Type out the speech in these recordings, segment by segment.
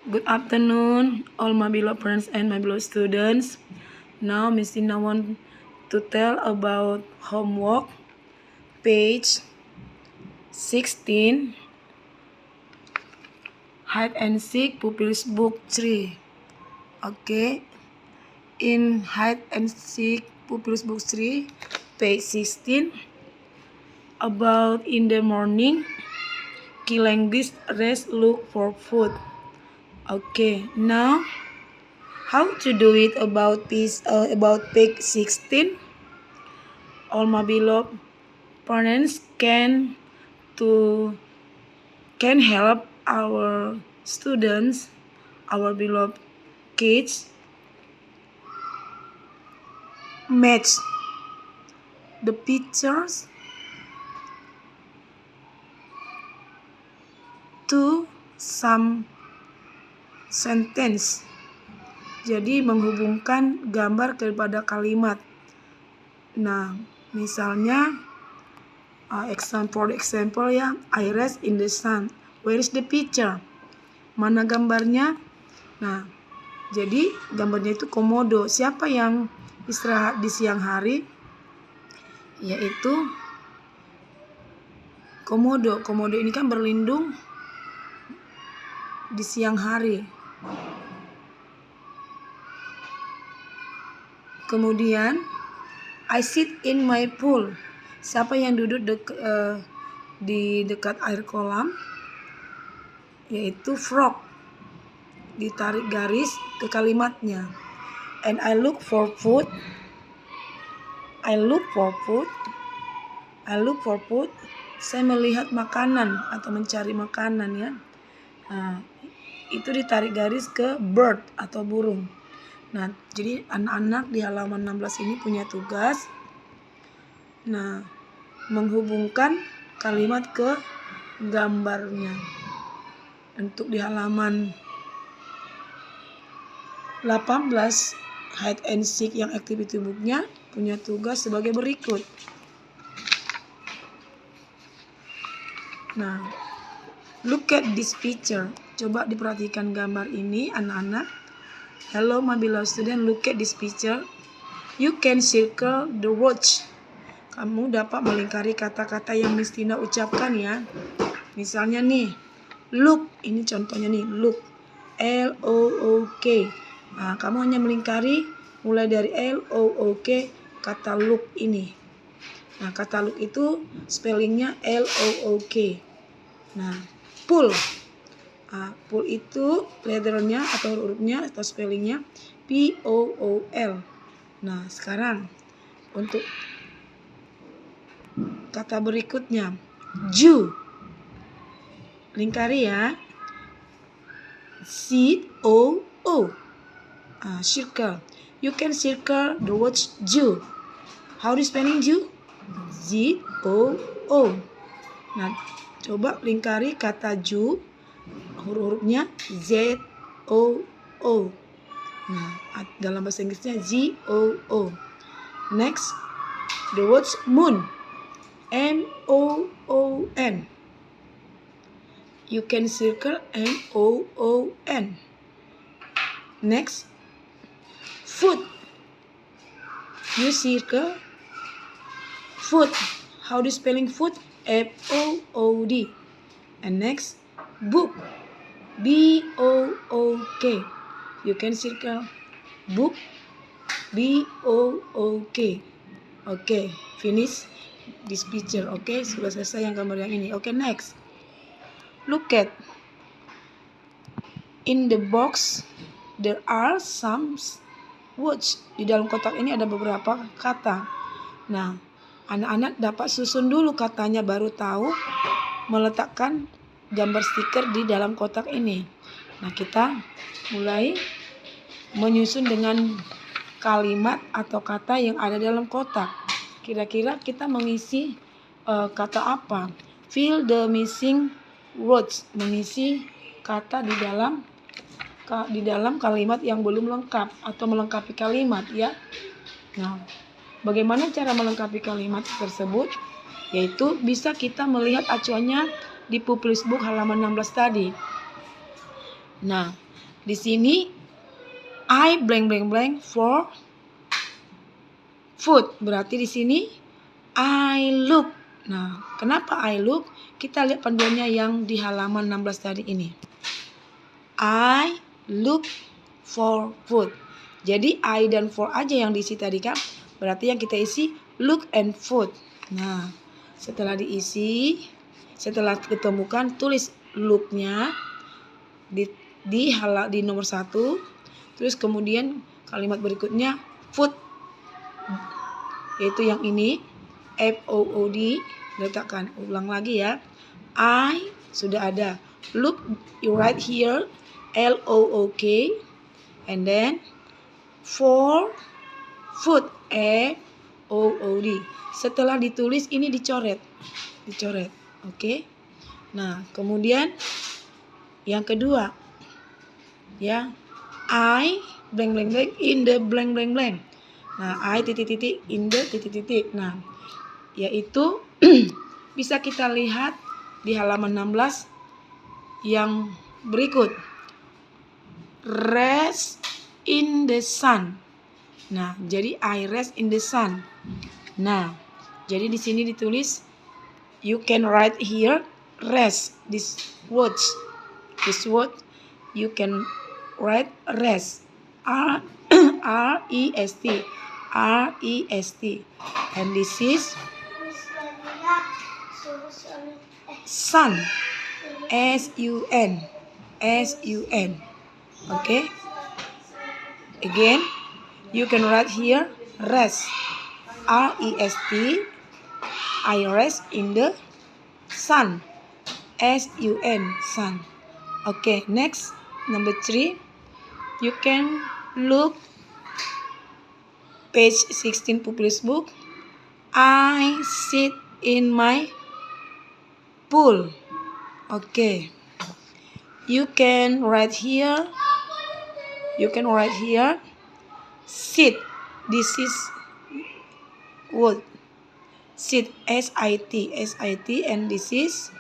Good afternoon, all my beloved friends and my beloved students. Now, Miss Tina want to tell about homework, page 16, hide and seek, pupils book 3. Okay, in hide and seek, pupils book 3, page 16, about in the morning, key language rest look for food. Okay, now how to do it about page 16. All my beloved parents can help our students, our beloved kids, match the pictures to some sentence. Jadi menghubungkan gambar kepada kalimat. Nah, misalnya for example ya, I rest in the sun. Where is the picture? Mana gambarnya? Nah, jadi gambarnya itu komodo. Siapa yang istirahat di siang hari? Yaitu komodo. Komodo ini kan berlindung di siang hari. Kemudian I sit in my pool. Siapa yang duduk di dekat air kolam? Yaitu frog. Ditarik garis ke kalimatnya. And I look for food. I look for food. Saya melihat makanan atau mencari makanan ya. Nah, itu ditarik garis ke bird atau burung. Nah, jadi anak-anak di halaman 16 ini punya tugas. Nah, menghubungkan kalimat ke gambarnya. Untuk di halaman 18 hide and seek yang activity booknya punya tugas sebagai berikut. Nah, look at this picture. Coba diperhatikan gambar ini anak-anak. Hello my beloved student, look at this picture. You can circle the words. Kamu dapat melingkari kata-kata yang Miss Tina ucapkan ya. Misalnya nih, look. Ini contohnya nih, look. L-O-O-K. Nah, kamu hanya melingkari mulai dari L-O-O-K kata look ini. Nah, kata look itu spellingnya L-O-O-K. Nah, pull. Pull itu letternya atau hurufnya atau spellingnya P-O-O-L. Nah, sekarang untuk kata berikutnya, Jew. Lingkari ya. C-O-O. Circle. You can circle the word Jew. How do you spelling Jew? Z-O-O. Nah, coba lingkari kata Jew. Huruf-hurufnya Z-O-O. Nah, dalam bahasa Inggrisnya Z-O-O. Next, the word moon. M-O-O-N. You can circle M-O-O-N. Next, food. You circle food. How do you spelling food? F-O-O-D. And next, book. B-O-O-K. You can circle book. B-O-O-K. Okay, finish this picture. Okay, sudah selesai yang gambar yang ini. Okay, next. Look at. In the box, there are some words. Di dalam kotak ini ada beberapa kata. Nah, anak-anak dapat susun dulu katanya baru tahu meletakkan gambar stiker di dalam kotak ini. Nah, kita mulai menyusun dengan kalimat atau kata yang ada dalam kotak. Kira-kira kita mengisi kata apa? Fill the missing words. Mengisi kata di dalam kalimat yang belum lengkap atau melengkapi kalimat ya. Nah, bagaimana cara melengkapi kalimat tersebut? Yaitu bisa kita melihat acuannya di pupils book halaman 16 tadi. Nah, Di sini I blank blank blank for food. Berarti di sini I look. Nah, kenapa I look? Kita lihat panduannya yang di halaman 16 tadi ini. I look for food. Jadi I dan for aja yang diisi tadi kan. Berarti yang kita isi look and food. Nah, setelah diisi, setelah ditemukan, tulis look-nya di nomor 1. Terus kemudian kalimat berikutnya food, yaitu yang ini FOOD, letakkan. Ulang lagi ya. I sudah ada. Look, you write here LOOK, and then for food FOOD. Setelah ditulis ini dicoret. Oke. Nah, kemudian yang kedua ya, I blank blank blank in the blank blank blank. Nah, I titik-titik in the titik-titik. Nah, yaitu bisa kita lihat di halaman 16 yang berikut. Rest in the sun. Nah, jadi I rest in the sun. Nah, jadi di sini ditulis, you can write here rest. This word you can write rest. R-E-S-T. And this is sun. S-U-N. Okay. Again, you can write here rest. R-E-S-T. I rest in the sun. S-U-N. Sun. Okay, next, number 3. You can look page 16 Pupil's book. I sit in my pool. Okay. You can write here sit. This is word. Sit, S-I-T, and this is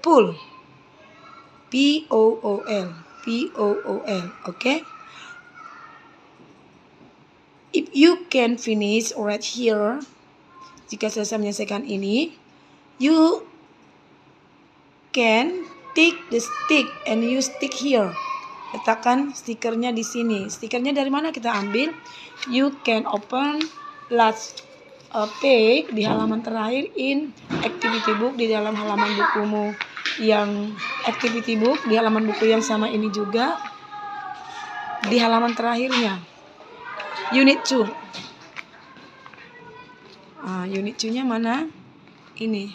pool. P-O-O-L. Okay. If you can finish right here, jika selesai menyelesaikan ini, you can take the stick and you stick here. Letakkan stikernya di sini. Stikernya dari mana kita ambil? You can open last page di halaman terakhir in activity book, di dalam halaman bukumu yang activity book, di halaman buku yang sama ini juga, di halaman terakhirnya. Unit 2. Unit 2-nya mana? Ini.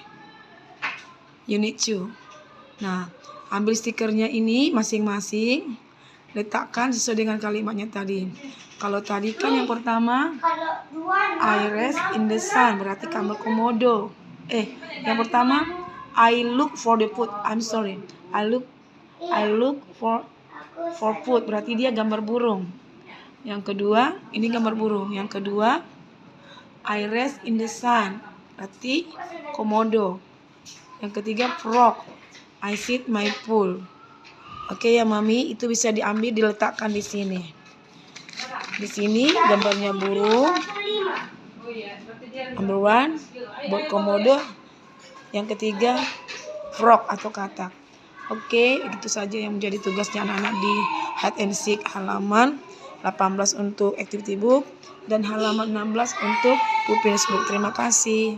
Unit 2. Nah, ambil stikernya ini masing-masing, letakkan sesuai dengan kalimatnya tadi. Kalau tadi kan yang pertama I rest in the sun, berarti gambar komodo. Yang pertama I look for the food. I'm sorry. I look for food, berarti dia gambar burung. Yang kedua, ini gambar burung. Yang kedua, I rest in the sun, berarti komodo. Yang ketiga, frog. I sit my pool. Oke ya Mami, itu bisa diambil, diletakkan di sini. Di sini gambarnya burung. Number 1 buat komodo. Yang ketiga, frog atau katak. Oke, itu saja yang menjadi tugasnya anak-anak di hide and seek halaman 18 untuk activity book dan halaman 16 untuk pupils book. Terima kasih.